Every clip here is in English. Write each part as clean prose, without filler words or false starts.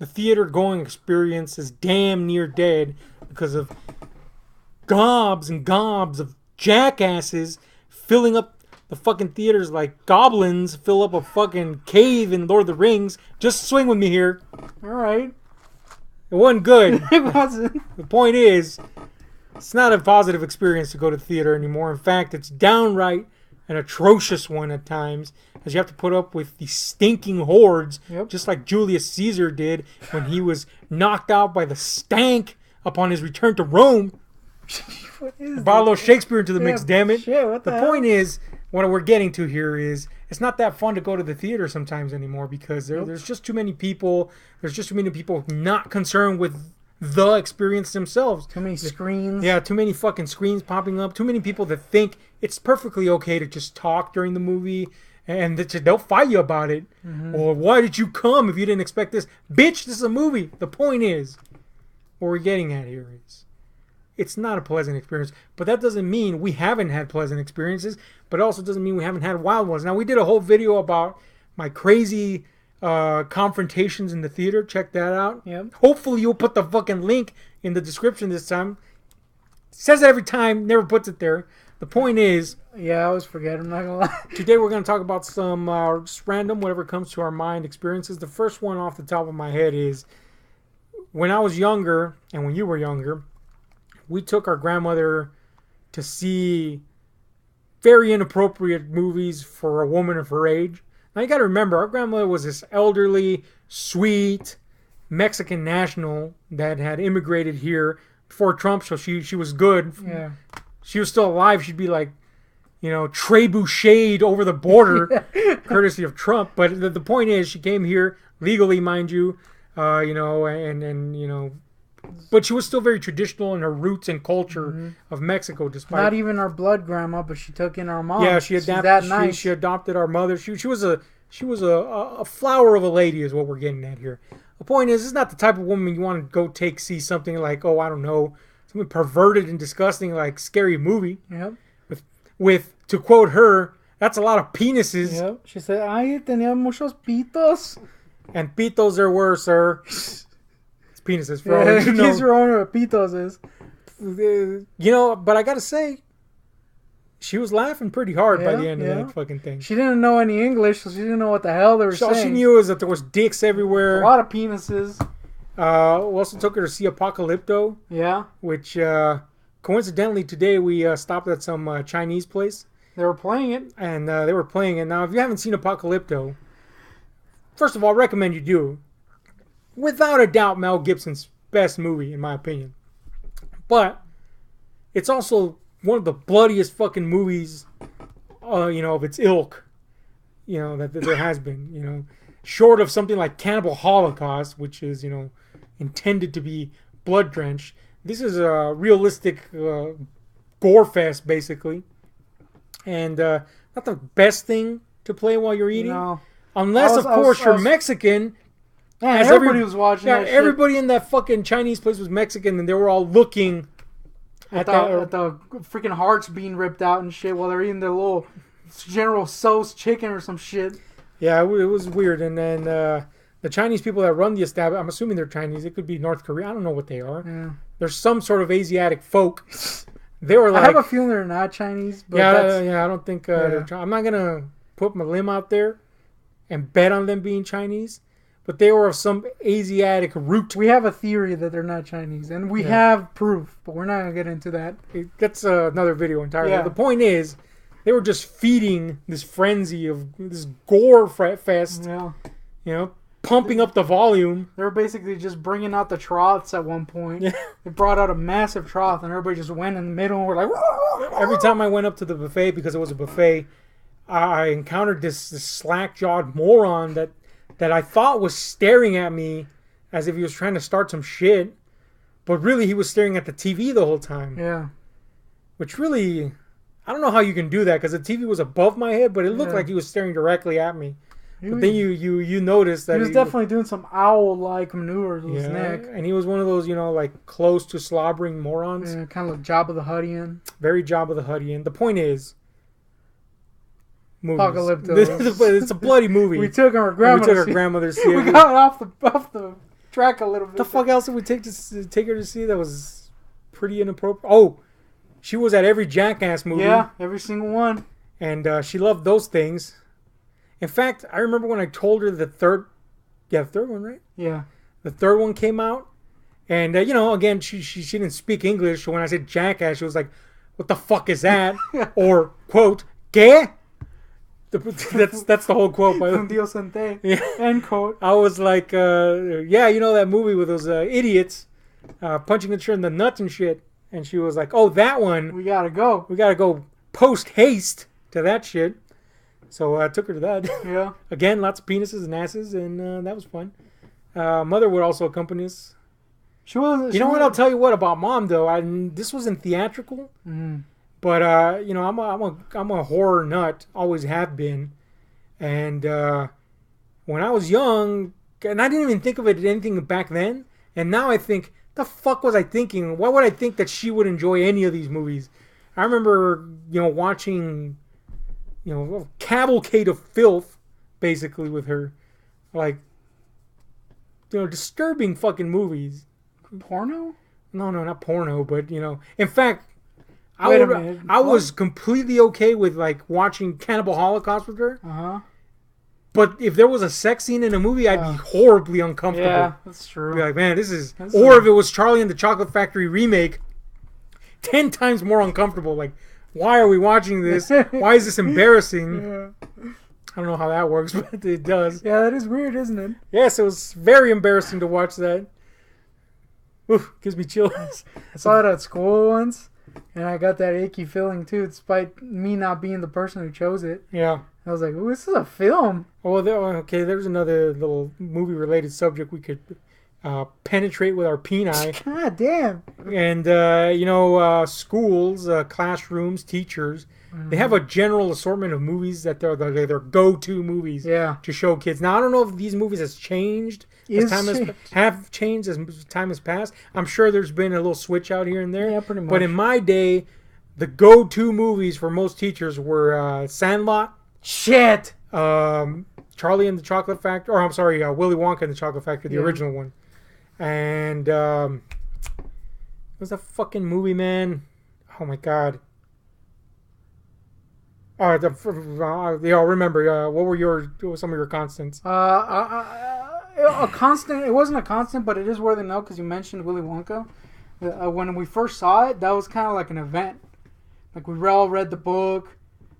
the theater going experience is damn near dead because of gobs and gobs of jackasses filling up the fucking theaters like goblins fill up a fucking cave in Lord of the Rings. Just swing with me here. All right. It wasn't good. It wasn't. The point is, it's not a positive experience to go to the theater anymore. In fact, it's downright an atrocious one at times, as you have to put up with the stinking hordes, just like Julius Caesar did when he was knocked out by the stank upon his return to Rome. Brought a little Shakespeare into the mix, damn it. Shit, what the point is, what we're getting to here is, it's not that fun to go to the theater sometimes anymore because there's just too many people. There's just too many people not concerned with the experience themselves. Too many screens. Yeah, too many fucking screens popping up. Too many people that think it's perfectly okay to just talk during the movie and they'll fight you about it. Mm-hmm. Or why did you come if you didn't expect this? Bitch, this is a movie. The point is, what we're getting at here is, it's not a pleasant experience. But that doesn't mean we haven't had pleasant experiences. But it also doesn't mean we haven't had wild ones. Now, we did a whole video about my crazy confrontations in the theater. Check that out. Yep. Hopefully you'll put the fucking link in the description this time. It says it every time, never puts it there. The point is... Yeah, I always forget. I'm not going to lie. Today we're going to talk about some just random, whatever comes to our mind, experiences. The first one off the top of my head is, when I was younger, and when you were younger, we took our grandmother to see very inappropriate movies for a woman of her age. Now you got to remember, our grandmother was this elderly, sweet Mexican national that had immigrated here before Trump, so she was good. Yeah. She was still alive. She'd be like, trebucheted over the border, courtesy of Trump. But the point is, she came here legally, mind you, but she was still very traditional in her roots and culture of Mexico. Despite not even our blood grandma, but she took in our mom. Yeah, she adopted our mother. She was a flower of a lady, is what we're getting at here. The point is, it's not the type of woman you want to go see something like, I don't know, something perverted and disgusting like Scary Movie. Yep. With to quote her, that's a lot of penises. Yep. She said, "Ay, tenía muchos pitos." And pitos there were, sir. Penises for all you know. In case you're wondering what pitos is. But I gotta say, she was laughing pretty hard by the end of that fucking thing. She didn't know any English, so she didn't know what the hell they were saying. All she knew is that there was dicks everywhere. A lot of penises. We also took her to see Apocalypto. Yeah. Which, coincidentally, today we stopped at some Chinese place. They were playing it. And they were playing it. Now, if you haven't seen Apocalypto, first of all, I recommend you do. Without a doubt, Mel Gibson's best movie, in my opinion. But it's also one of the bloodiest fucking movies, of its ilk, that there has been, short of something like Cannibal Holocaust, which is, intended to be blood-drenched. This is a realistic gore fest, basically. And not the best thing to play while you're eating. No. Unless, of course, you're Mexican. Man, everybody was watching that shit. Everybody in that fucking Chinese place was Mexican, and they were all looking at the freaking hearts being ripped out and shit while they're eating their little General Tso's chicken or some shit. Yeah, it was weird. And then the Chinese people that run the establishment, I'm assuming they're Chinese. It could be North Korea. I don't know what they are. Yeah. There's some sort of Asiatic folk. They were like... I have a feeling they're not Chinese. But I don't think they're Chinese. I'm not going to put my limb out there and bet on them being Chinese. But they were of some Asiatic root. We have a theory that they're not Chinese. And we have proof. But we're not going to get into that. That's another video entirely. Yeah. The point is, they were just feeding this frenzy of this gore fest. Yeah. Pumping up the volume. They were basically just bringing out the troughs at one point. Yeah. They brought out a massive trough. And everybody just went in the middle. And we're like... Every time I went up to the buffet, because it was a buffet, I encountered this slack-jawed moron that I thought was staring at me as if he was trying to start some shit. But really, he was staring at the TV the whole time. Yeah. Which really... I don't know how you can do that, because the TV was above my head, but it looked like he was staring directly at me. But then you noticed that he was definitely doing some owl-like maneuvers with his neck. And he was one of those, like, close to slobbering morons. Yeah, kind of like Jabba the Huttian. Very Jabba the Huttian. The point is... Apocalypto. It's a bloody movie. We took our grandmother. We took our grandmother to see it. We got off the track a little bit. The fuck else did we take her to see that was pretty inappropriate? Oh, she was at every Jackass movie. Yeah, every single one. And she loved those things. In fact, I remember when I told her the third one, right? Yeah. The third one came out. And, again, she didn't speak English. So when I said Jackass, she was like, what the fuck is that? Or, quote, ¿qué? That's the whole quote. By the Dios Sante. Yeah. End quote. I was like, that movie with those idiots punching each other in the nuts and shit. And she was like, oh, that one. We gotta go. We gotta go post haste to that shit. So I took her to that. Yeah. Again, lots of penises and asses, and that was fun. Mother would also accompany us. She was. You know what? I'll tell you what about Mom though. This wasn't theatrical, but I'm a horror nut. Always have been, and when I was young, and I didn't even think of it as anything back then, and now I think, the fuck was I thinking? Why would I think that she would enjoy any of these movies? I remember, watching, a cavalcade of filth, basically with her, like, disturbing fucking movies. Porno? No, not porno, but in fact, I minute. was completely okay with like watching Cannibal Holocaust with her. But if there was a sex scene in a movie, I'd be horribly uncomfortable. Yeah, that's true. I'd be like, man, this is. Or if it was Charlie and the Chocolate Factory remake, 10 times more uncomfortable. Like, why are we watching this? Why is this embarrassing? Yeah. I don't know how that works, but it does. Yeah, that is weird, isn't it? Yes, it was very embarrassing to watch that. Oof, gives me chills. I saw it at school once, and I got that achy feeling too, despite me not being the person who chose it. Yeah. I was like, "Ooh, this is a film." Oh, there's another little movie-related subject we could penetrate with our peni. God damn. And, schools, classrooms, teachers, they have a general assortment of movies that they're their go-to movies to show kids. Now, I don't know if these movies have changed as time has passed. I'm sure there's been a little switch out here and there. Yeah, pretty much. But in my day, the go-to movies for most teachers were Sandlot. Shit. Charlie and the Chocolate Factory, or I'm sorry, Willy Wonka and the Chocolate Factory, the original one. And what was that fucking movie, man? Oh my god. Oh, remember. What were some of your constants? A constant. It wasn't a constant, but it is worth a note because you mentioned Willy Wonka. When we first saw it, that was kind of like an event. Like we all read the book,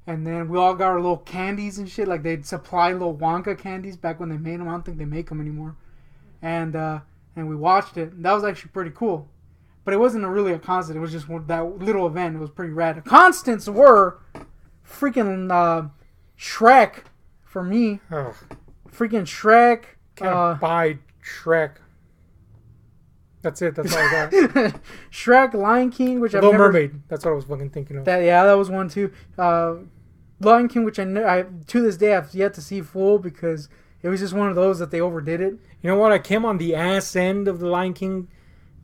and then we all got our little candies and shit. Like they'd supply little Wonka candies back when they made them. I don't think they make them anymore. And we watched it. And that was actually pretty cool. But it wasn't really a constant. It was just that little event. It was pretty rad. The constants were freaking Shrek for me. Ugh. Freaking Shrek. Can't buy Shrek. That's it. That's all I got. Shrek, Lion King, which I've Little never... Mermaid. That's what I was fucking thinking of. That was one too. Lion King, which I to this day I've yet to see full because it was just one of those that they overdid it. You know what? I came on the ass end of the Lion King,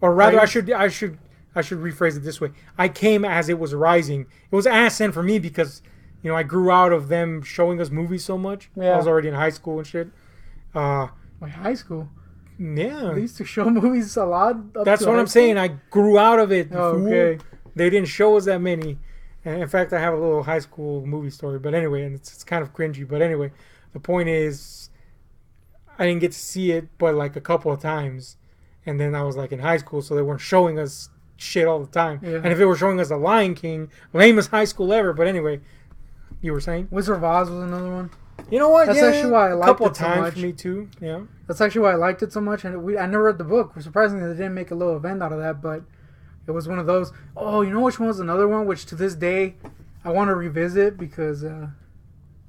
or rather, I should rephrase it this way. I came as it was rising. It was ass end for me because I grew out of them showing us movies so much. Yeah. I was already in high school and shit. My high school. Yeah. They used to show movies a lot. That's what I'm saying. I grew out of it. Oh, okay. They didn't show us that many. And in fact, I have a little high school movie story. But anyway, and it's kind of cringy. But anyway, the point is, I didn't get to see it but like a couple of times. And then I was like in high school, so they weren't showing us shit all the time. Yeah. And if they were showing us The Lion King, lamest high school ever. But anyway, you were saying? Wizard of Oz was another one. You know what? That's actually why I liked it so much. A couple of times for me too. Yeah. That's actually why I liked it so much. And I never read the book. Surprisingly, they didn't make a little event out of that. But it was one of those. Oh, you know which one was another one? Which to this day, I want to revisit because I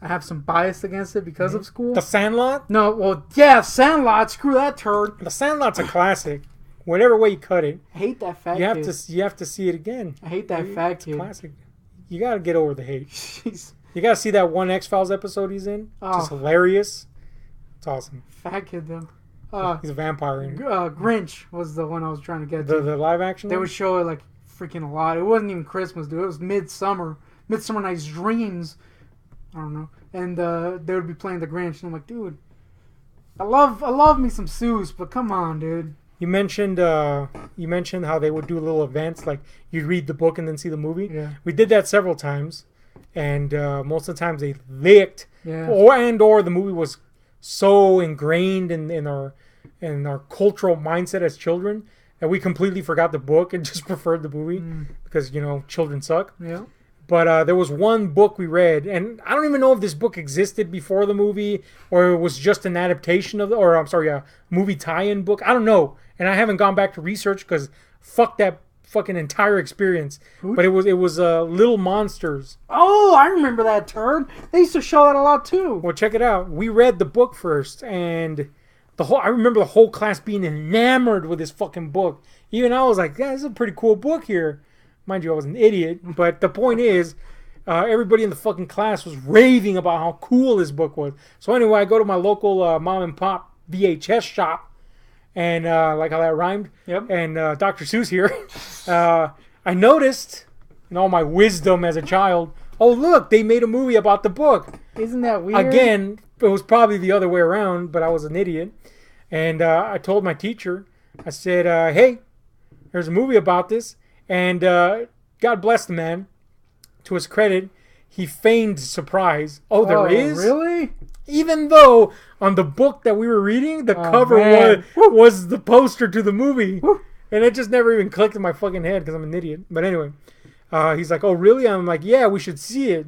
have some bias against it because of school. The Sandlot? No, well, yeah, Sandlot. Screw that turd. The Sandlot's a classic. Whatever way you cut it. I hate that fat you kid. You have to see it again. I hate that fat It's kid. classic. You got to get over the hate. Jeez. You got to see that one X-Files episode he's in. Oh. Just hilarious. It's awesome. Fat kid, though. He's a vampire in it. Grinch was the one I was trying to get to. The live action They one? would show it like freaking a lot. It wasn't even Christmas, dude. It was Midsummer. Midsummer Night's Dreams. I don't know. And they would be playing the Grinch. And I'm like, dude, I love me some Seuss, but come on, dude. You mentioned how they would do little events like you'd read the book and then see the movie. Yeah. We did that several times, and most of the times they licked, Yeah. or the movie was so ingrained in our cultural mindset as children that we completely forgot the book and just preferred the movie because children suck. Yeah. But there was one book we read, and I don't even know if this book existed before the movie or it was just an adaptation of a movie tie-in book. I don't know, and I haven't gone back to research because fuck that fucking entire experience. But it was Little Monsters. Oh, I remember that term. They used to show that a lot too. Well, check it out. We read the book first, and I remember the whole class being enamored with this fucking book. Even I was like, yeah, this is a pretty cool book here. Mind you, I was an idiot, but the point is, everybody in the fucking class was raving about how cool this book was. So anyway, I go to my local mom and pop VHS shop, and like how that rhymed. Yep. And Dr. Seuss here, I noticed, in all my wisdom as a child, oh look, they made a movie about the book. Isn't that weird? Again, it was probably the other way around, but I was an idiot. And I told my teacher, I said, hey, there's a movie about this. And God bless the man. To his credit, he feigned surprise. Oh, there is? Really? Even though on the book that we were reading, the cover was the poster to the movie. Woo. And it just never even clicked in my fucking head because I'm an idiot. But anyway, he's like, oh, really? I'm like, yeah, we should see it.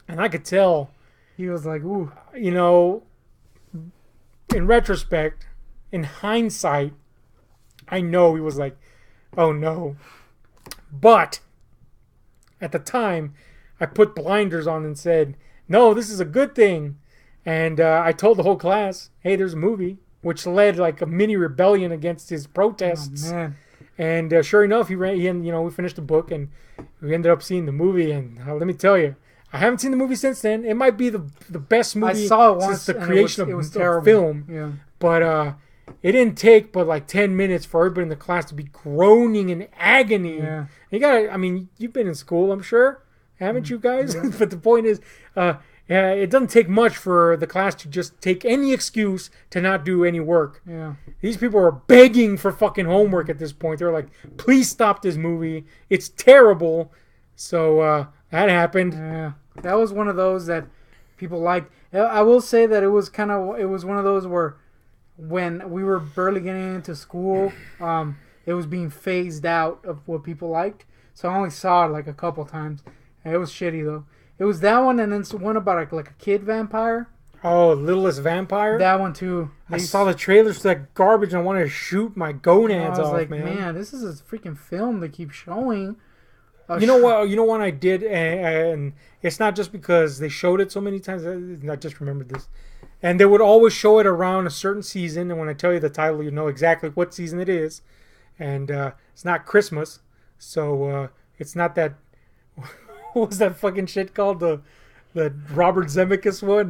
And I could tell. He was like, ooh. In retrospect, in hindsight, I know he was like, oh, no. But at the time, I put blinders on and said, no, this is a good thing. And I told the whole class, hey, there's a movie, which led like a mini rebellion against his protests. Oh, man. And sure enough, we finished the book and we ended up seeing the movie. And let me tell you, I haven't seen the movie since then. It might be the best movie I saw it once since the creation it was of terrible. film. Yeah. But it didn't take but like 10 minutes for everybody in the class to be groaning in agony. Yeah. You've been in school, I'm sure. Haven't you guys? Yeah. But the point is, it doesn't take much for the class to just take any excuse to not do any work. Yeah. These people are begging for fucking homework at this point. They're like, please stop this movie. It's terrible. So that happened. Yeah. That was one of those that people liked. I will say that it was one of those where when we were barely getting into school, it was being phased out of what people liked. So I only saw it like a couple times. It was shitty though. It was that one, and then one about like a kid vampire. Oh, Littlest Vampire? That one too. I saw the trailers to that garbage and I wanted to shoot my gonads off, like, man. This is a freaking film they keep showing. You know what I did, and it's not just because they showed it so many times. I just remembered this. And they would always show it around a certain season, and when I tell you the title, you know exactly what season it is. And it's not Christmas, so it's not that... What was that fucking shit called? The Robert Zemeckis one?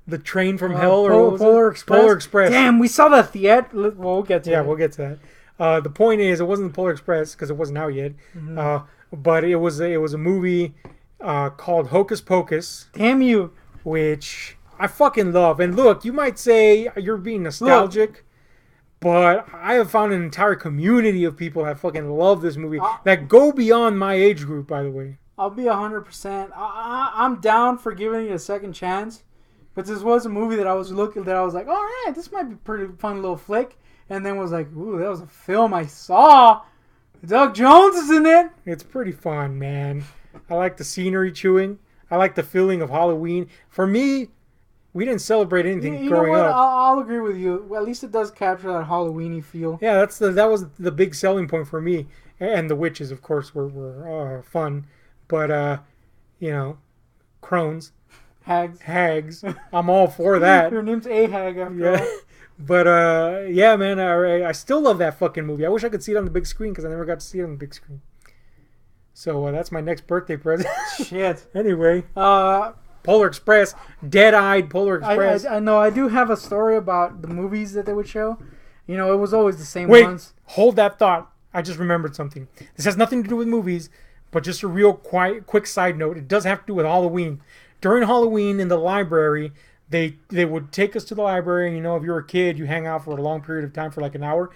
The Train from Hell? Polar Express? Polar Express. Damn, we saw that theater. We'll get to that. Yeah, we'll get to that. The point is, it wasn't the Polar Express, because it wasn't out yet. Mm-hmm. But it was a movie called Hocus Pocus. Damn you. Which I fucking love. And look, you might say you're being nostalgic, but I have found an entire community of people that fucking love this movie that go beyond my age group, by the way. I'll be 100%. I'm down for giving it a second chance. But this was a movie that I was like, all right, this might be a pretty fun little flick. And then was like, ooh, that was a film I saw. Doug Jones is in it. It's pretty fun, man. I like the scenery chewing. I like the feeling of Halloween. For me, we didn't celebrate anything growing up. I'll agree with you. Well, at least it does capture that Halloween-y feel. Yeah, that was the big selling point for me. And the witches, of course, were fun. But, crones. Hags. I'm all for that. Your name's Ahag after all. But, yeah, man, I still love that fucking movie. I wish I could see it on the big screen because I never got to see it on the big screen. So that's my next birthday present. Shit. Anyway. Polar Express. Dead-eyed Polar Express. I know. I do have a story about the movies that they would show. It was always the same ones. Wait, hold that thought. I just remembered something. This has nothing to do with movies, but just a real quick side note. It does have to do with Halloween. During Halloween in the library, they would take us to the library, and if you're a kid, you hang out for a long period of time for like an hour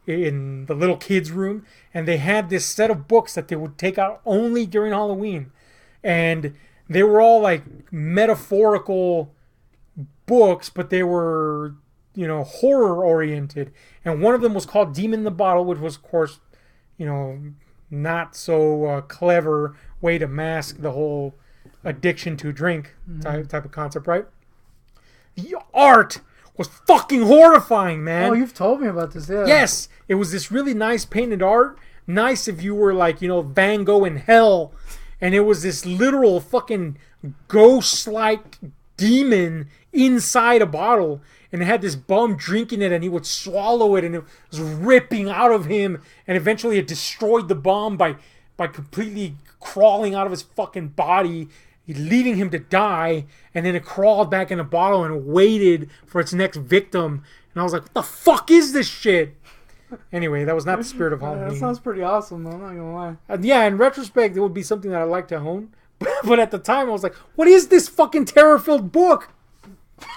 in the little kids room, and they had this set of books that they would take out only during Halloween, and they were all like metaphorical books, but they were horror oriented, and one of them was called Demon in the Bottle, which was, of course, not so clever way to mask the whole addiction to drink type of concept, right? The art was fucking horrifying, man. Oh, you've told me about this, yeah. Yes, it was this really nice painted art. Nice if you were like, Van Gogh in hell. And it was this literal fucking ghost-like demon inside a bottle. And it had this bum drinking it, and he would swallow it, and it was ripping out of him. And eventually it destroyed the bum by completely crawling out of his fucking body, leaving him to die. And then it crawled back in a bottle and waited for its next victim. And I was like, what the fuck is this shit? Anyway, that was not the spirit of Halloween. That sounds pretty awesome, though. I'm not gonna lie. Yeah, in retrospect, it would be something that I'd like to own. But at the time, I was like, what is this fucking terror-filled book?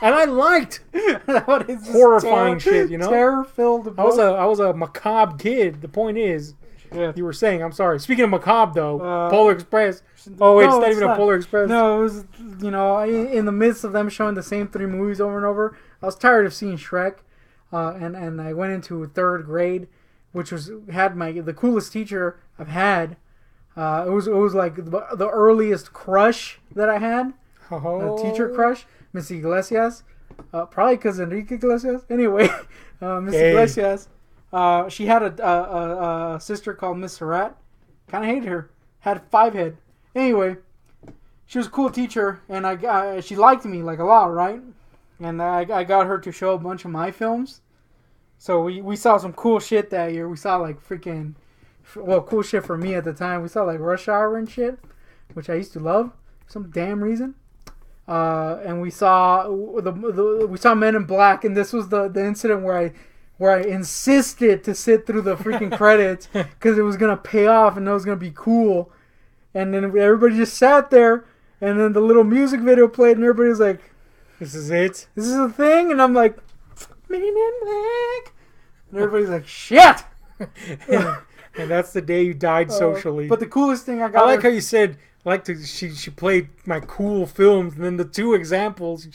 And I liked what is horrifying shit, Terror-filled book? I was a macabre kid. The point is, you were saying, I'm sorry. Speaking of macabre, though, Polar Express. Oh, wait, it's not even a Polar Express. No, it was, in the midst of them showing the same 3 movies over and over, I was tired of seeing Shrek. And I went into 3rd grade, which had the coolest teacher I've had. It was like the earliest crush that I had. A teacher crush, Miss Iglesias. Probably because Enrique Iglesias. Anyway, Miss Iglesias. She had a sister called Miss Surratt. Kind of hated her. Had 5 head. Anyway, she was a cool teacher, and she liked me like a lot, right? And I got her to show a bunch of my films. So we saw some cool shit that year. We saw like freaking, cool shit for me at the time. We saw like Rush Hour and shit, which I used to love for some damn reason. And we saw we saw Men in Black, and this was the incident where I insisted to sit through the freaking credits because it was gonna pay off and it was gonna be cool. And then everybody just sat there, and then the little music video played, and everybody was like, "This is it. This is a thing." And I'm like, Men in Black. And everybody's like, shit! And that's the day you died socially. But the coolest thing I got... I like how you said, she played my cool films, and then the 2 examples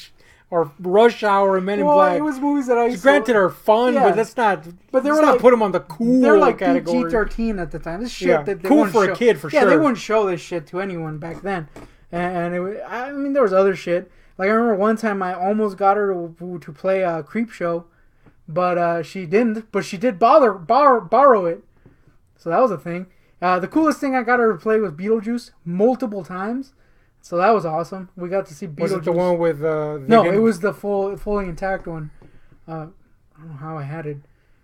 are Rush Hour and Men in Black. It was movies that I used granted are fun, but that's not... But they were not put them on the cool they're like category. PG-13 at the time. This shit that they cool wouldn't for show. A kid, for sure. Yeah, they wouldn't show this shit to anyone back then. And there was other shit. Like, I remember one time I almost got her to play a Creep Show, but she didn't. But she did borrow it. So that was a thing. The coolest thing I got her to play was Beetlejuice multiple times. So that was awesome. We got to see Beetlejuice. Was it the one with... No, it was the fully intact one. I don't know how I had it.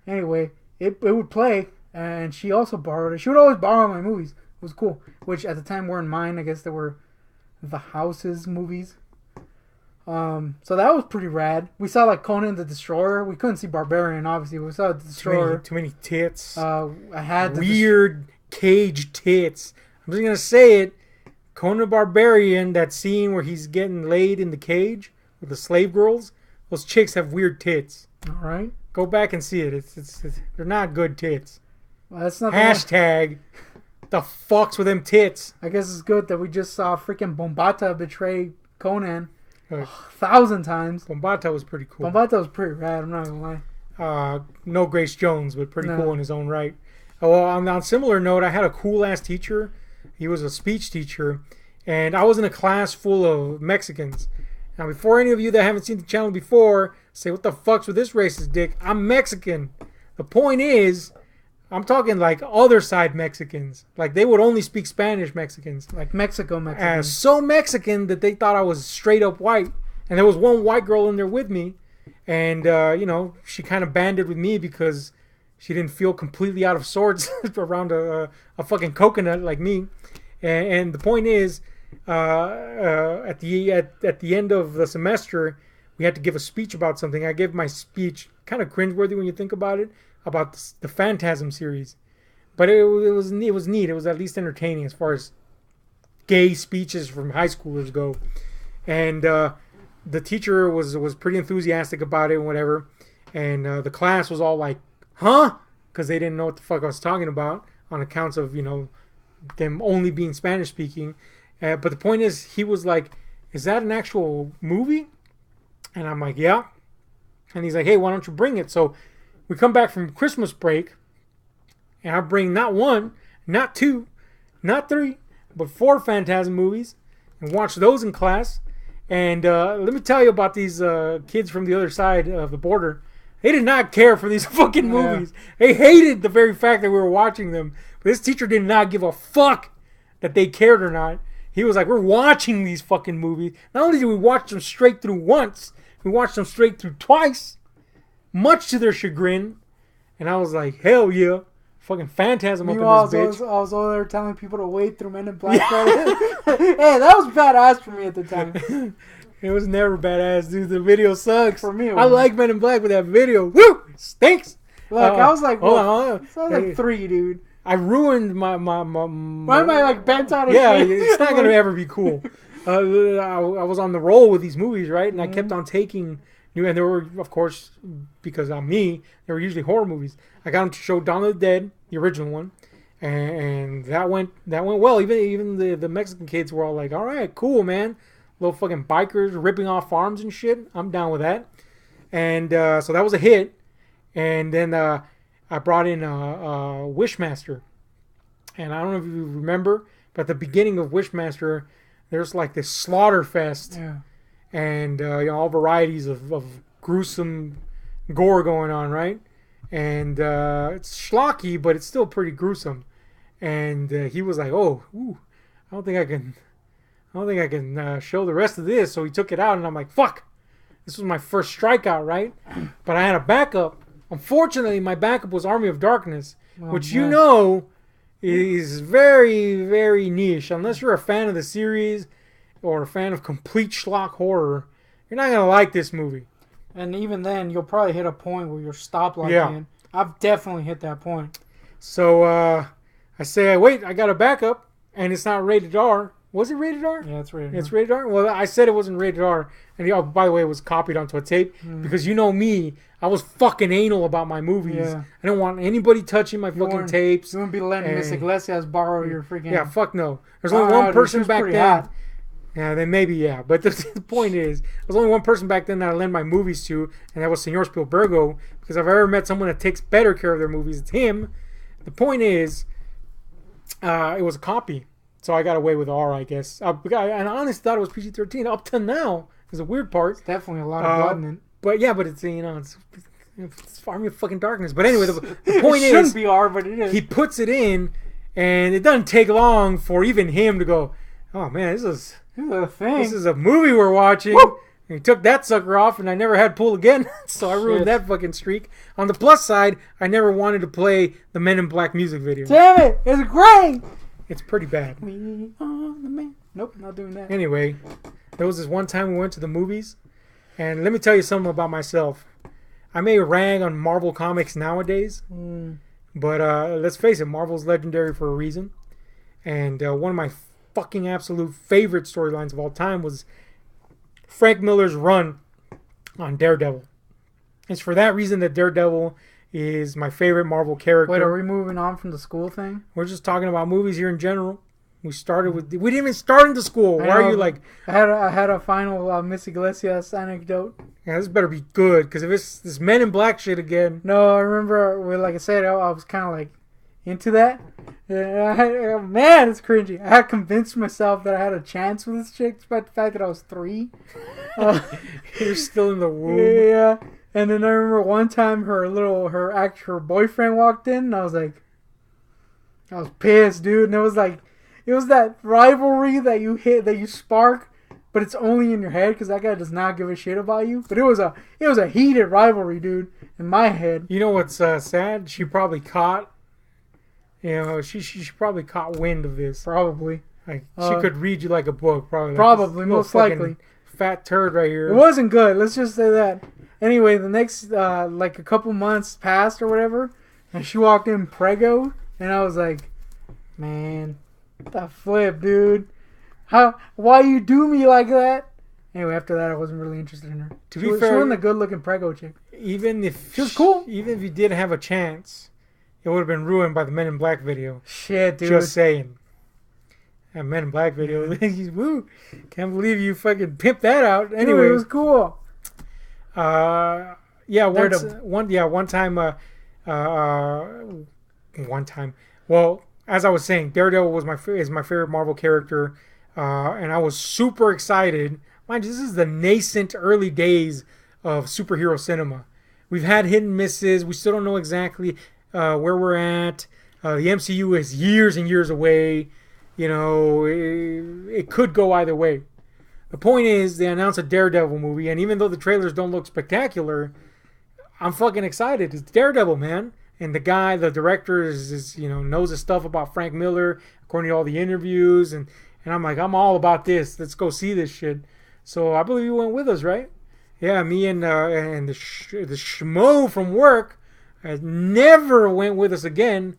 Anyway, it would play, and she also borrowed it. She would always borrow my movies. It was cool. Which at the time weren't mine. I guess they were the house's movies. So that was pretty rad. We saw like Conan the Destroyer. We couldn't see Barbarian, obviously. We saw the Destroyer. Too many tits. I had weird cage tits. I'm just gonna say it. Conan the Barbarian. That scene where he's getting laid in the cage with the slave girls. Those chicks have weird tits. All right. Go back and see it. It's they're not good tits. Well, that's not hashtag. The fucks with them tits. I guess it's good that we just saw freaking Bombata betray Conan 1,000 times. Bombata was pretty cool. Bombata was pretty rad, I'm not gonna lie. No Grace Jones, but pretty cool in his own right. Well, on a similar note, I had a cool ass teacher. He was a speech teacher, and I was in a class full of Mexicans. Now, before any of you that haven't seen the channel before say, what the fuck's with this racist dick? I'm Mexican. The point is, I'm talking like other side Mexicans. Like they would only speak Spanish Mexicans. Like Mexico Mexicans. So Mexican that they thought I was straight up white. And there was one white girl in there with me. And, she kind of banded with me because she didn't feel completely out of sorts around a fucking coconut like me. And the point is, at the end of the semester, we had to give a speech about something. I gave my speech kind of cringeworthy when you think about it, about the Phantasm series, but it was neat. It was at least entertaining as far as gay speeches from high schoolers go. And the teacher was pretty enthusiastic about it and whatever, and the class was all like, "Huh?" Because they didn't know what the fuck I was talking about on accounts of them only being Spanish speaking. But the point is, he was like, "Is that an actual movie?" And I'm like, "Yeah." And he's like, "Hey, why don't you bring it?" So we come back from Christmas break, and I bring not one, not two, not three, but 4 Phantasm movies, and watch those in class. And let me tell you about these kids from the other side of the border. They did not care for these fucking movies. They hated the very fact that we were watching them. But this teacher did not give a fuck that they cared or not. He was like, "We're watching these fucking movies." Not only did we watch them straight through once, we watched them straight through twice, much to their chagrin. And I was like, hell yeah. Fucking Phantasm up in this bitch. I was over there telling people to wait through Men in Black. Hey, that was badass for me at the time. It was never badass, dude. The video sucks. For me, I like Men in Black, but that video, woo, stinks. Look, I was like, hold on. I was like 3, dude. I ruined my Why am I like bent out of shape? Yeah, it's not gonna ever be cool. I was on the roll with these movies, right? And I kept on taking new, and there were, of course, because I'm me, there were usually horror movies. I got them to show Dawn of the Dead, the original one, and that went well. Even the Mexican kids were all like, "All right, cool, man." Little fucking bikers ripping off farms and shit. I'm down with that. And so that was a hit. And then I brought in Wishmaster. And I don't know if you remember, but at the beginning of Wishmaster, there's like this slaughter fest. Yeah. And all varieties of gruesome gore going on, right? And it's schlocky, but it's still pretty gruesome. And he was like, "Oh, I don't think I can show the rest of this." So he took it out, and I'm like, "Fuck!" This was my first strikeout, right? But I had a backup. Unfortunately, my backup was Army of Darkness, which is very, very niche. Unless you're a fan of the series or a fan of complete schlock horror, you're not gonna like this movie. And even then, you'll probably hit a point where you'll stop liking it. I've definitely hit that point. So I say, "Wait, I got a backup, and it's not rated R." Was it rated R? Yeah, it's rated R. It's rated R? Well, I said it wasn't rated R. And by the way, it was copied onto a tape. Because you know me, I was fucking anal about my movies. Yeah. I don't want anybody touching my fucking tapes. You wouldn't be letting Miss Iglesias borrow your freaking... Yeah, fuck no. There's only one person back then. Hot. Yeah, then maybe, yeah. But the point is, there's only one person back then that I lend my movies to, and that was Senor Spielbergo. Because if I've ever met someone that takes better care of their movies, it's him. The point is, it was a copy. So I got away with R, I guess. And I honestly thought it was PG-13 up to now. Is the weird part. It's definitely a lot of blood in it. But yeah, but it's it's Army of fucking Darkness. But anyway, the point it shouldn't be R, but it is. He puts it in, and it doesn't take long for even him to go, "Oh man, this is a thing. This is a movie we're watching." Woo! And he took that sucker off, and I never had pull again. So I ruined that fucking streak. On the plus side, I never wanted to play the Men in Black music video. Damn it! It's great. It's pretty bad. We are the man. Nope, not doing that. Anyway, there was this one time we went to the movies, and let me tell you something about myself. I may rag on Marvel Comics nowadays, but let's face it, Marvel's legendary for a reason. And one of my fucking absolute favorite storylines of all time was Frank Miller's run on Daredevil. It's for that reason that Daredevil is my favorite Marvel character. Wait, are we moving on from the school thing? We're just talking about movies here in general. We didn't even start into school. Why are you like... I had a final Miss Iglesias anecdote. Yeah, this better be good, because if it's this Men in Black shit again... No, I remember, like I said, I was kind of like into that. Man, it's cringy. I had convinced myself that I had a chance with this chick, despite the fact that I was 3. You're still in the womb. Yeah. And then I remember one time her boyfriend walked in, and I was pissed, dude. And it was that rivalry that you spark, but it's only in your head because that guy does not give a shit about you. But it was a heated rivalry, dude, in my head. You know what's sad? She probably caught, she probably caught wind of this. Probably. Like she could read you like a book, probably. Probably, most likely. Fat turd right here. It wasn't good. Let's just say that. Anyway, the next like a couple months passed or whatever, and she walked in preggo, and I was like, man, what the flip, dude? Why you do me like that? Anyway, after that, I wasn't really interested in her. To She be was- fair, she wasn't a good-looking prego chick. even if She was cool. even if you did have a chance, it would have been ruined by the Men in Black video. Shit, dude. Just saying. That Men in Black video. Woo! Can't believe you fucking pimped that out. Dude, Anyway, it was cool. yeah, one time. One time. Well, as I was saying, Daredevil was is my favorite Marvel character, and I was super excited. Mind you, this is the nascent early days of superhero cinema. We've had hit and misses. We still don't know exactly where we're at. The MCU is years and years away. You know, it could go either way. The point is, they announced a Daredevil movie, and even though the trailers don't look spectacular, I'm fucking excited. It's Daredevil, man. And the guy, the director, is knows his stuff about Frank Miller, according to all the interviews, and I'm like, I'm all about this. Let's go see this shit. So I believe you went with us, right? Yeah, me and the schmo from work never went with us again.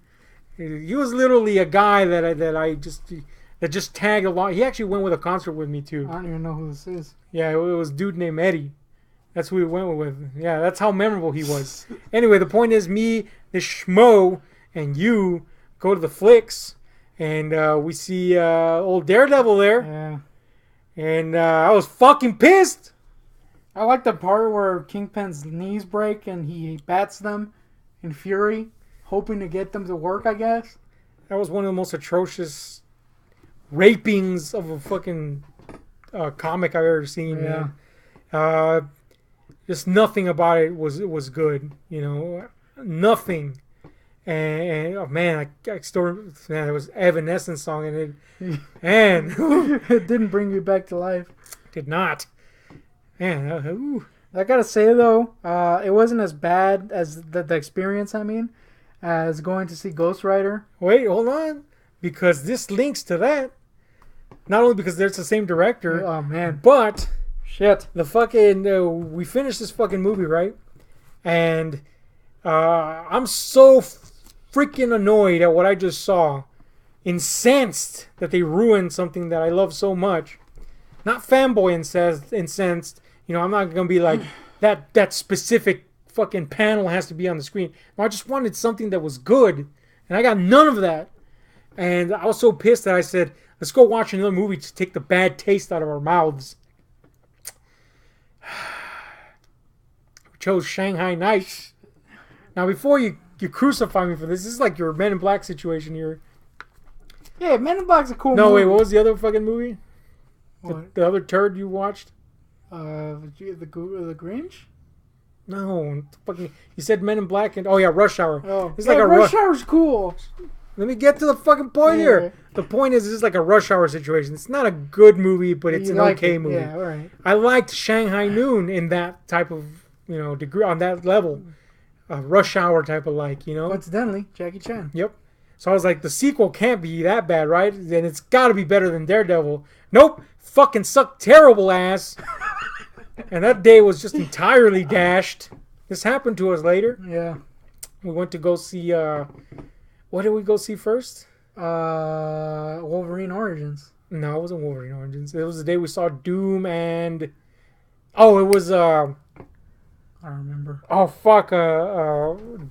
He was literally a guy that just tagged along. He actually went with a concert with me too. I don't even know who this is. Yeah, it was a dude named Eddie. That's who we went with. Yeah, that's how memorable he was. Anyway, the point is, me, this schmo, and you go to the flicks, and we see old Daredevil there. Yeah. And I was fucking pissed. I like the part where Kingpin's knees break and he bats them in fury, hoping to get them to work, I guess. That was one of the most atrocious rapings of a fucking comic I've ever seen. Yeah. Man. Just nothing about it was good. You know, nothing. And oh man, I still there was Evanescence song in it, and It didn't bring me back to life. did not. Man, ooh. I gotta say though, it wasn't as bad as the experience. I mean, as going to see Ghost Rider. Wait, hold on, because this links to that. Not only because there's the same director, Oh man, but shit. the fucking we finished this fucking movie, right? And I'm so freaking annoyed at what I just saw, incensed that they ruined something that I love so much. Not fanboy incensed. You know, I'm not gonna be like that specific fucking panel has to be on the screen. No, I just wanted something that was good, and I got none of that. And I was so pissed that I said, let's go watch another movie to take the bad taste out of our mouths. We chose Shanghai Nights. Now, before you crucify me for this is like your Men in Black situation here. Yeah, Men in Black's a cool No, movie. wait, what was the other fucking movie? What? The other turd you watched? The Grinch? No, fucking. You said Men in Black and Rush Hour. Oh, It's yeah, like a Rush Hour's cool. Let me get to the fucking point Yeah. here. The point is, this is like a Rush Hour situation. It's not a good movie, but it's You an like okay it. movie. Yeah, all right. I liked Shanghai Noon in that type of degree, on that level, Rush Hour type of Coincidentally, Jackie Chan. Yep. So I was like, the sequel can't be that bad, right? Then it's got to be better than Daredevil. Nope. Fucking sucked terrible ass. And that day was just entirely dashed. This happened to us later. Yeah. We went to go see. What did we go see first? Wolverine Origins. No, it wasn't Wolverine Origins. It was the day we saw Doom and. Oh, it was. I don't remember. Oh fuck!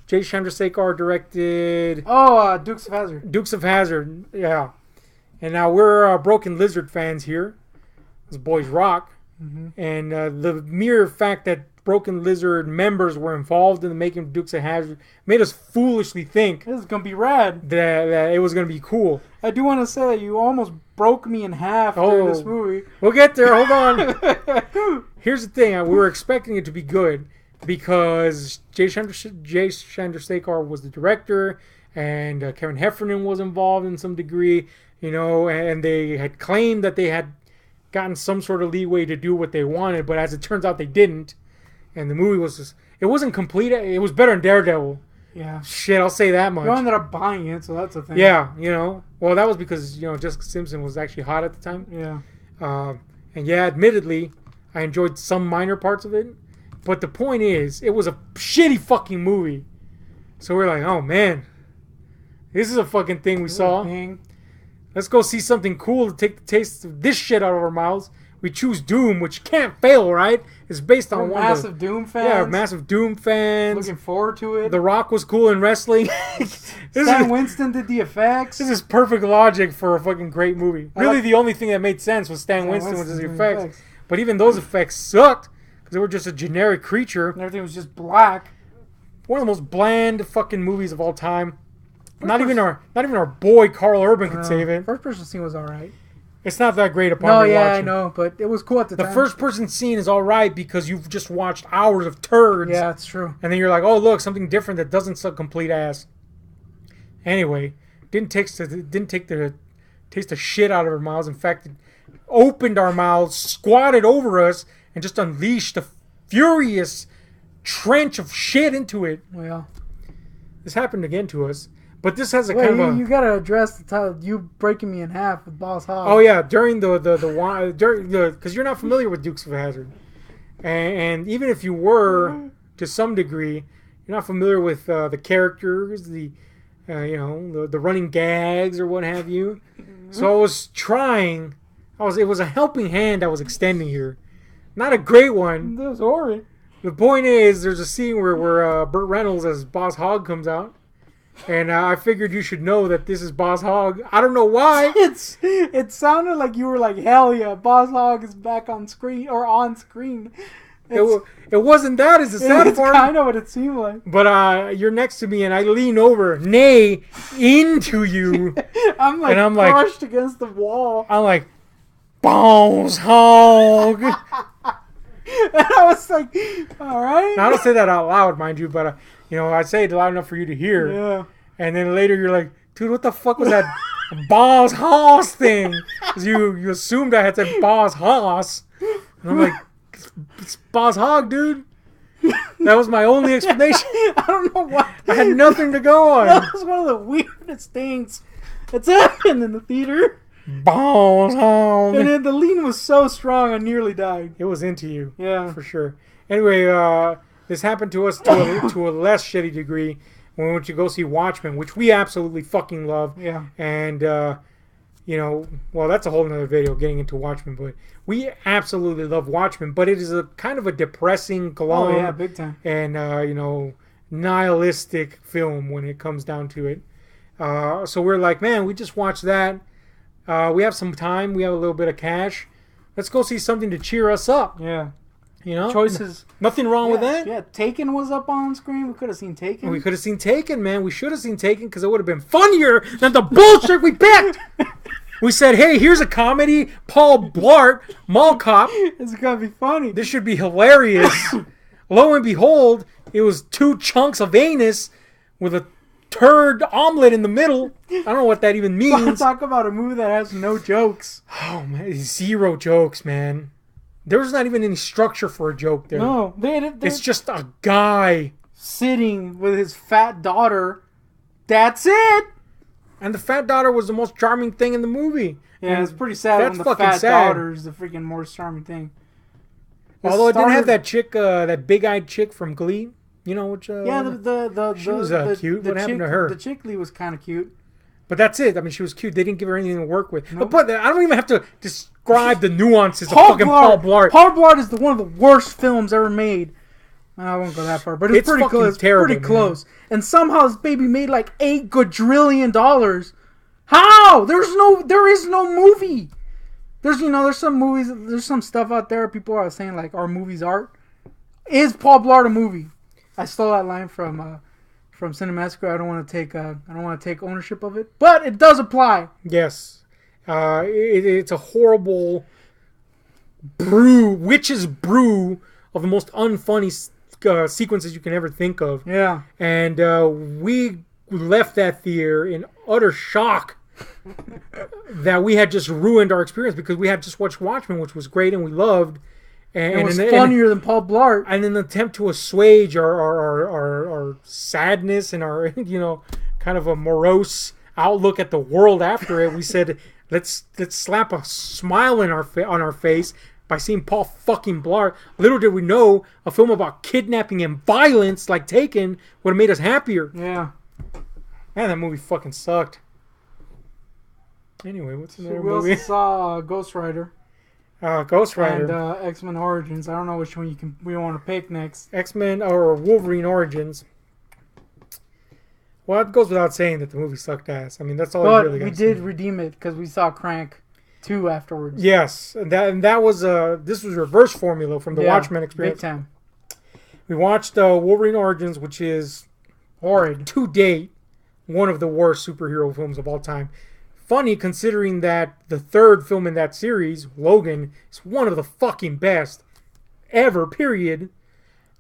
Jay Chandrasekhar directed Oh, Dukes of Hazzard. Dukes of Hazzard. Yeah, and now we're Broken Lizard fans here. Those boys rock, and the mere fact that Broken Lizard members were involved in the making of Dukes of Hazzard made us foolishly think This is gonna be rad. that it was gonna be cool. I do want to say that you almost broke me in half during this movie. We'll get there. Hold on. Here's the thing: we were expecting it to be good because Jay Chandrasekhar was the director, and Kevin Heffernan was involved in some degree, and they had claimed that they had gotten some sort of leeway to do what they wanted, but as it turns out, they didn't. And the movie was it wasn't complete. It was better than Daredevil. Yeah. Shit, I'll say that much. You ended up buying it, so that's a thing. Yeah, Well, that was because, Jessica Simpson was actually hot at the time. Yeah. And yeah, admittedly, I enjoyed some minor parts of it. But the point is, it was a shitty fucking movie. So we're like, oh man, this is a fucking thing we saw. Thing. Let's go see something cool to take the taste of this shit out of our mouths. we choose Doom, which can't fail, right? It's based on We're massive Doom fans. Yeah, massive Doom fans. Looking forward to it. The Rock was cool in wrestling. Stan Winston did the effects. This is perfect logic for a fucking great movie. Really, the only thing that made sense was Stan Winston with his effects. But even those effects sucked because they were just a generic creature. And everything was just black. One of the most bland fucking movies of all time. Not even our boy Carl Urban could save it. First person scene was alright. It's not that great upon rewatching. I know, but it was cool at the time. The first person scene is alright because you've just watched hours of turds. Yeah, it's true. And then you're like, oh look, something different that doesn't suck complete ass. Anyway, didn't take the taste the shit out of our mouths. In fact, it opened our mouths, squatted over us, and just unleashed a furious trench of shit into it. Well, this happened again to us, but this has a kind of a... You gotta address the title. You breaking me in half with Boss Hogg. Oh yeah, during because you're not familiar with Dukes of Hazzard, and even if you were to some degree, you're not familiar with the characters, the running gags or what have you. So I was trying. It was a helping hand I was extending here. Not a great one. That was horrid. The point is, there's a scene where Burt Reynolds as Boss Hogg comes out. And I figured you should know that this is Boss Hogg. I don't know why. It sounded like you were like, hell yeah, Boss Hogg is back on screen or on screen. It wasn't that. It's the sad part. I know what it seemed like. But you're next to me, and I lean over, nay, into you. I'm like crushed against the wall. I'm like, Boss Hogg. And I was like, all right. Now, I don't say that out loud, mind you, but I say it loud enough for you to hear. Yeah. And then later you're like, dude, what the fuck was that Boss Hoss thing? Because you assumed I had said Boss Hoss. And I'm like, it's Boss Hogg, dude. That was my only explanation. I don't know why. I had nothing to go on. That was one of the weirdest things that's happened in the theater. Boss Hogg. And then the lean was so strong, I nearly died. It was into you. Yeah. For sure. Anyway, this happened to us to a less shitty degree when we went to go see Watchmen, which we absolutely fucking love. Yeah. And, well, that's a whole other video getting into Watchmen, but we absolutely love Watchmen, but it is a kind of a depressing, glum, oh, yeah, big time. And, nihilistic film when it comes down to it. So we're like, man, we just watched that. We have some time. We have a little bit of cash. Let's go see something to cheer us up. Yeah. Choices. Nothing wrong with that. Yeah, Taken was up on screen. We could have seen Taken. We could have seen Taken, man. We should have seen Taken because it would have been funnier than the bullshit we picked. We said, hey, here's a comedy. Paul Blart, Mall Cop. It's going to be funny. This should be hilarious. Lo and behold, it was 2 chunks of anus with a turd omelet in the middle. I don't know what that even means. Talk about a movie that has no jokes. Oh, man. 0 jokes, man. There was not even any structure for a joke there. No. It's just a guy sitting with his fat daughter. That's it. And the fat daughter was the most charming thing in the movie. Yeah, it's pretty sad when the fat daughter is the freaking more charming thing. Although it didn't have that chick, that big-eyed chick from Glee. You know, which... she was cute. What happened to her? The chick Lee was kind of cute. But that's it. I mean, she was cute. They didn't give her anything to work with. Nope. But I don't even have to describe the nuances of fucking Paul Blart. Paul Blart is one of the worst films ever made. I won't go that far, but it's pretty close. It's terrible, pretty close. And somehow this baby made like $8 quadrillion. How? There is no movie. There's some movies. There's some stuff out there. People are saying like our movies art. Is Paul Blart a movie? I stole that line from Cinemassacre. I don't want to take ownership of it, but it does apply. Yes, it's a horrible witch's brew of the most unfunny sequences you can ever think of. Yeah, and we left that theater in utter shock that we had just ruined our experience because we had just watched Watchmen, which was great and we loved. And it was funnier than Paul Blart. And in an attempt to assuage our sadness and our kind of a morose outlook at the world after it, we said let's slap a smile on our face by seeing Paul fucking Blart. Little did we know a film about kidnapping and violence like Taken would have made us happier. Yeah. Man, that movie fucking sucked. Anyway, what's another movie? We also saw Ghost Rider. Ghost Rider. And X-Men Origins. I don't know which one we want to pick next. X-Men or Wolverine Origins. Well, it goes without saying that the movie sucked ass. I mean, that's all I really got to say. But we did redeem it because we saw Crank 2 afterwards. Yes, and that was this was reverse formula from the Watchmen experience. Big time. We watched Wolverine Origins, which is horrid to date, one of the worst superhero films of all time. Funny considering that the third film in that series, Logan, is one of the fucking best ever. Period.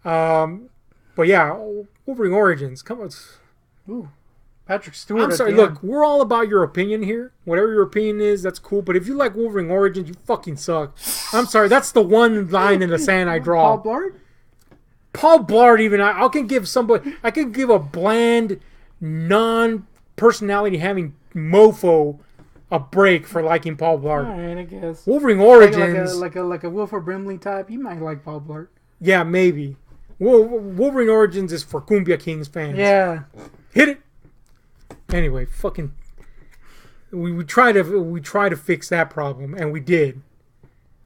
But yeah, Wolverine Origins. Come on. Ooh, Patrick Stewart. I'm sorry. Look, we're all about your opinion here. Whatever your opinion is, that's cool. But if you like Wolverine Origins, you fucking suck. I'm sorry. That's the one line in the sand I draw. Paul Blart. Paul Blart. Even I can give somebody. I can give a bland, non-personality having mofo a break for liking Paul Blart. All right, I guess. Wolverine Origins, like a Wilford Brimley type. You might like Paul Blart. Yeah, maybe. Wolverine Origins is for Cumbia Kings fans. Yeah. Hit it. Anyway, fucking. We try to fix that problem, and we did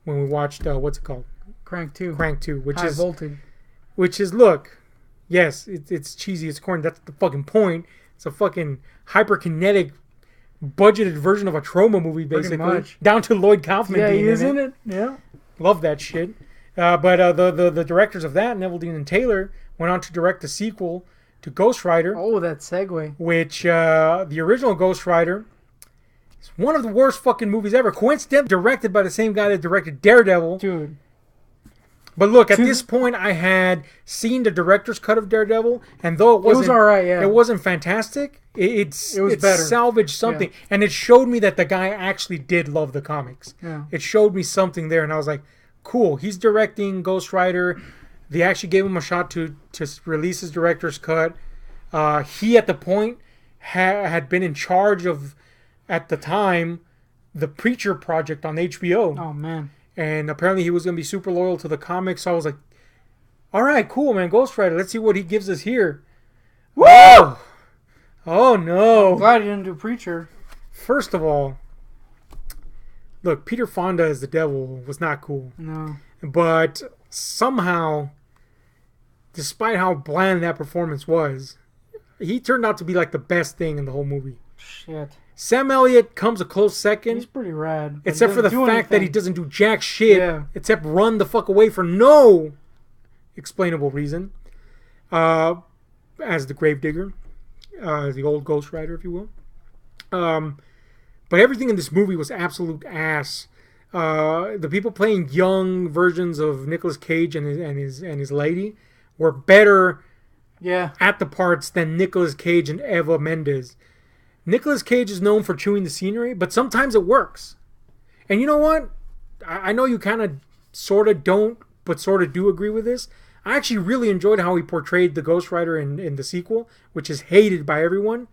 when we watched what's it called? Crank 2. Crank 2, which High is voltage. Which is, look, yes, it's cheesy, it's corny. That's the fucking point. It's a fucking hyperkinetic, budgeted version of a trauma movie, basically. Down to Lloyd Kaufman. Yeah, being he is in it. Yeah. Love that shit. But the directors of that, Neville Dean and Taylor, went on to direct the sequel to Ghost Rider. Oh, that segue. Which, the original Ghost Rider is one of the worst fucking movies ever. Coincidentally directed by the same guy that directed Daredevil. Dude. But look, at this point, I had seen the director's cut of Daredevil, and though it was all right, yeah. It wasn't fantastic. It was better. Salvaged something, and it showed me that the guy actually did love the comics. Yeah. It showed me something there, and I was like, cool. He's directing Ghost Rider. They actually gave him a shot to release his director's cut. He, at the point, had been in charge of, at the time, the Preacher project on HBO. Oh, man. And apparently he was going to be super loyal to the comics. So I was like, all right, cool, man. Ghost Rider. Let's see what he gives us here. Woo! Oh, no. I'm glad he didn't do Preacher. First of all, look, Peter Fonda as the devil was not cool. No. But somehow, despite how bland that performance was, he turned out to be like the best thing in the whole movie. Shit. Sam Elliott comes a close second. He's pretty rad. Except for the fact that he doesn't do jack shit except run the fuck away for no explainable reason. As the Gravedigger. The old Ghost Rider, if you will. But everything in this movie was absolute ass. The people playing young versions of Nicolas Cage and his lady were better at the parts than Nicolas Cage and Eva Mendes. Nicolas Cage is known for chewing the scenery, but sometimes it works. And you know what? I know you kind of sort of don't, but sort of do agree with this. I actually really enjoyed how he portrayed the Ghost Rider in the sequel, which is hated by everyone.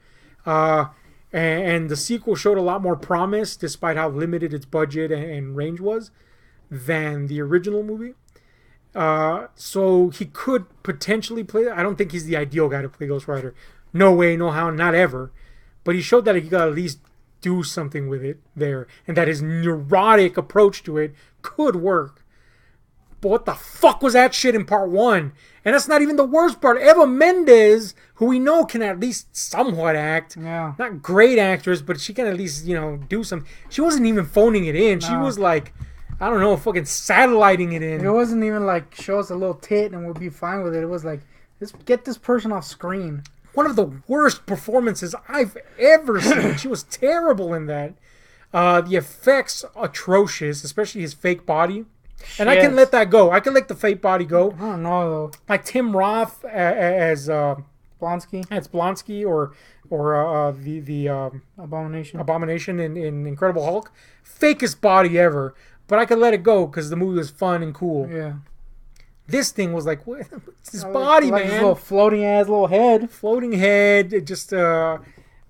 And the sequel showed a lot more promise, despite how limited its budget and range was, than the original movie. So he could potentially play. I don't think he's the ideal guy to play Ghost Rider. No way, no how, not ever. But he showed that he could at least do something with it there, and that his neurotic approach to it could work. But what the fuck was that shit in part one? And that's not even the worst part. Eva Mendes, who we know can at least somewhat act. Yeah. Not great actress, but she can at least, do something. She wasn't even phoning it in. No. She was like, I don't know, fucking satelliting it in. It wasn't even like, show us a little tit and we'll be fine with it. It was like, let's get this person off screen. One of the worst performances I've ever seen. She was terrible in that. The effects atrocious, especially his fake body. Shit. And I can let that go. I can let the fake body go. I don't know though. Like Tim Roth as Blonsky. As Blonsky or the Abomination in Incredible Hulk. Fakest body ever. But I could let it go because the movie was fun and cool. Yeah. This thing was like, what's his body, man? His little floating ass little head. Floating head. It just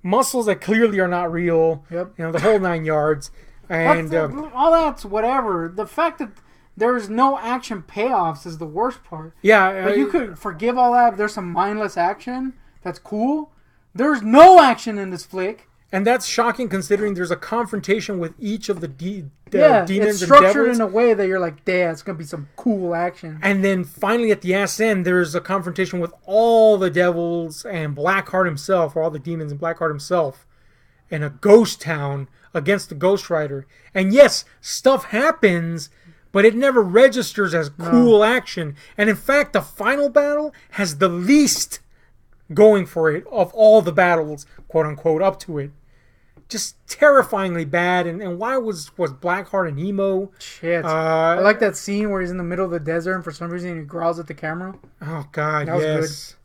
muscles that clearly are not real. Yep. The whole 9 yards. And all that's whatever. The fact that there's no action payoffs is the worst part. Yeah. But you could forgive all that. There's some mindless action. That's cool. There's no action in this flick. And that's shocking considering there's a confrontation with each of the demons it's and structured devils. in a way that you're like, damn, it's gonna be some cool action. And then finally at the ass end, there's a confrontation with all the devils and Blackheart himself, or all the demons and Blackheart himself, in a ghost town against the Ghost Rider. And yes, stuff happens, but it never registers as cool action. And in fact, the final battle has the least going for it of all the battles, quote unquote, up to it. Just terrifyingly bad. And why was Blackheart an emo? Shit. I like that scene where he's in the middle of the desert and for some reason he growls at the camera. Oh, God, that was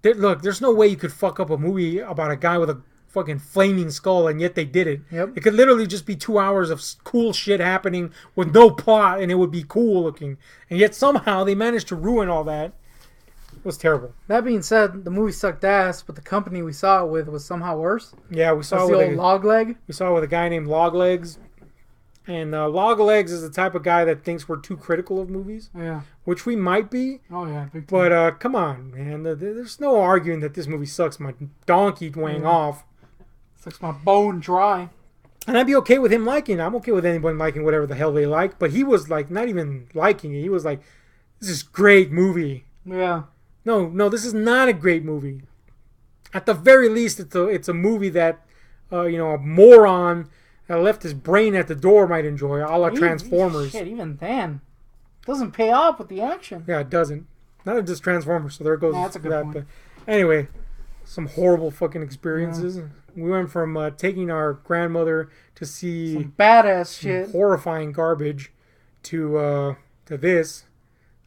yes. Look, there's no way you could fuck up a movie about a guy with a fucking flaming skull, and yet they did it. Yep. It could literally just be 2 hours of cool shit happening with no plot, and it would be cool looking. And yet somehow they managed to ruin all that. It was terrible. That being said, the movie sucked ass, but the company we saw it with was somehow worse. Yeah, we saw That's it the with old Logleg. We saw it with a guy named Loglegs. And Loglegs is the type of guy that thinks we're too critical of movies. Yeah. Which we might be. Oh, yeah. Big time. But come on, man. There's no arguing that this movie sucks my donkey weighing off. Sucks my bone dry. And I'd be okay with him liking it. I'm okay with anyone liking whatever the hell they like. But he was like, not even liking it. He was like, this is a great movie. Yeah. No, this is not a great movie. At the very least, it's a movie that, a moron that left his brain at the door might enjoy, a la Transformers. Shit, even then. Doesn't pay off with the action. Yeah, it doesn't. Not just Transformers, so there goes that's a good point. But anyway, some horrible fucking experiences. Yeah. We went from taking our grandmother to see some badass shit, horrifying garbage, to this.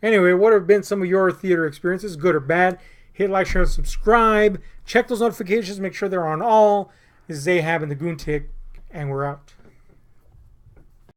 Anyway, what have been some of your theater experiences, good or bad? Hit like, share, and subscribe. Check those notifications. Make sure they're on all. This is Ahab and the GoonTick, and we're out.